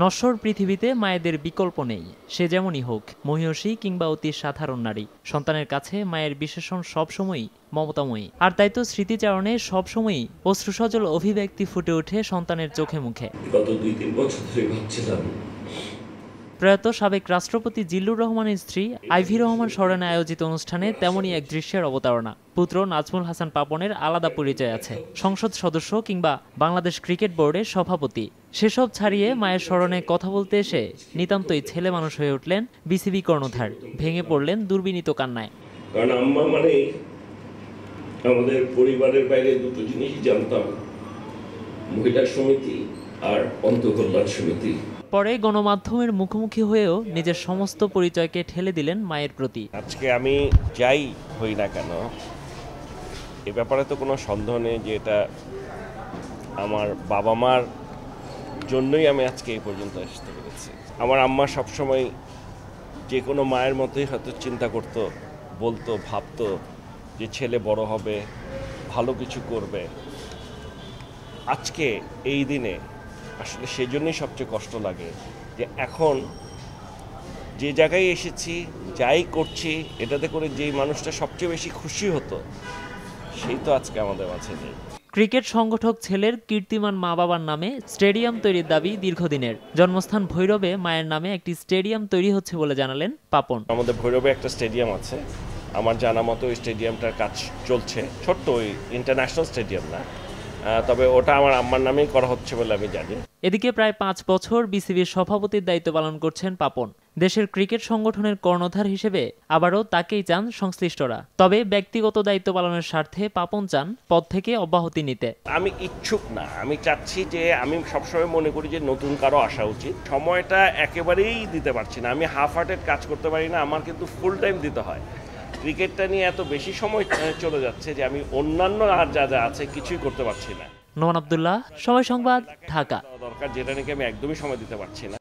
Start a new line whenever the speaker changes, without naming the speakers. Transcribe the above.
নশ্বর পৃথিবীতে মায়েদের বিকল্প নেই, সে যেমনই হোক, মহিষী কিংবা অতি সাধারণ নারী। সন্তানের কাছে মায়ের বিশেষণ সবসময়ই মমতাময়ী। আর তাই তো স্মৃতিচারণে সবসময়ই অশ্রুসজল অভিব্যক্তি ফুটে ওঠে সন্তানের চোখে মুখে।
গত 2-3 বছর ধরে ভাবছিলাম।
প্রয়াত সাবেক রাষ্ট্রপতি জিল্লুর রহমানের স্ত্রী আইভি রহমান স্মরণে আয়োজিত অনুষ্ঠানে তেমনই এক দৃশ্যের অবতারণা। পুত্র নাজমুল হাসান পাপনের আলাদা পরিচয় আছে, সংসদ সদস্য কিংবা বাংলাদেশ ক্রিকেট বোর্ডের সভাপতি। সেসব ছাড়িয়ে মায়ের স্মরণে কথা বলতে এসে নিতান্তই ছেলে মানুষ হয়ে উঠলেন বিসিবি কর্ণধার। ভেঙে পড়লেন দুর্বিনীত কান্নায়।
কারণ আম্মা মানে আমাদের পরিবারের বাইরে দুটো জিনিসই জানতাম, মহিলা সমিতি আর অন্তঃকল্যাণ সমিতি।
পরে গণমাধ্যমের মুখোমুখি হয়েও নিজের সমস্ত পরিচয়কে ঠেলে দিলেন মায়ের প্রতি।
আজকে আমি যাই হই না কেন, এ ব্যাপারে তো কোনো সন্দেহ নেই যে এটা আমার বাবা মার জন্যই আমি আজকে এই পর্যন্ত আসতে পেরেছি। আমার আম্মা সবসময় যে কোনো মায়ের মতোই হয়তো চিন্তা করতো, বলতো, ভাবতো যে ছেলে বড় হবে, ভালো কিছু করবে। আজকে এই দিনে আসলে সেই জন্যই সবচেয়ে কষ্ট লাগে যে এখন যে জায়গায় এসেছি, যাই করছি, এটাতে করে যেই মানুষটা সবচেয়ে বেশি খুশি হতো সেই তো আজকে আমাদের মাঝে নেই।
ক্রিকেট সংগঠক ছেলের কীর্তিমান মা বাবার নামে স্টেডিয়াম তৈরির দাবি দীর্ঘদিনের। জন্মস্থান ভৈরবে মায়ের নামে একটি স্টেডিয়াম তৈরি হচ্ছে বলে জানালেন পাপন।
আমাদের ভৈরবে একটা স্টেডিয়াম আছে, আমার জানা মতো ওই স্টেডিয়ামটার কাজ চলছে। ছোট্ট, ওই ইন্টারন্যাশনাল স্টেডিয়াম না, তবে ওটা আমার আম্মার নামেই করা হচ্ছে বলে আমি জানি।
এদিকে প্রায় 5 বছর বিসিবির সভাপতির দায়িত্ব পালন করছেন পাপন। দেশের ক্রিকেট সংগঠনের কর্ণধার হিসেবে আবারও তাকেই চান সংশ্লিষ্টরা। তবে ব্যক্তিগত দায়িত্ব পালনের স্বার্থে পাপন চান পদ থেকে অব্যাহতি নিতে।
আমি ইচ্ছুক না, আমি চাচ্ছি যে আমি সবসময় মনে করি যে নতুন কারো আসা উচিত। সময়টা একেবারেই দিতে পারছি না, আমি হাফ হার্টেড কাজ করতে পারি না, আমার কিন্তু ফুল টাইম দিতে হয়। ক্রিকেটটা নিয়ে এত বেশি সময় চলে যাচ্ছে যে আমি অন্যান্য আর যা যা আছে কিছুই করতে পারছি না।
নোমান আব্দুল্লাহ, সময় সংবাদ, ঢাকা।
দরকার যেটা নাকি আমি একদমই সময় দিতে পারছি না।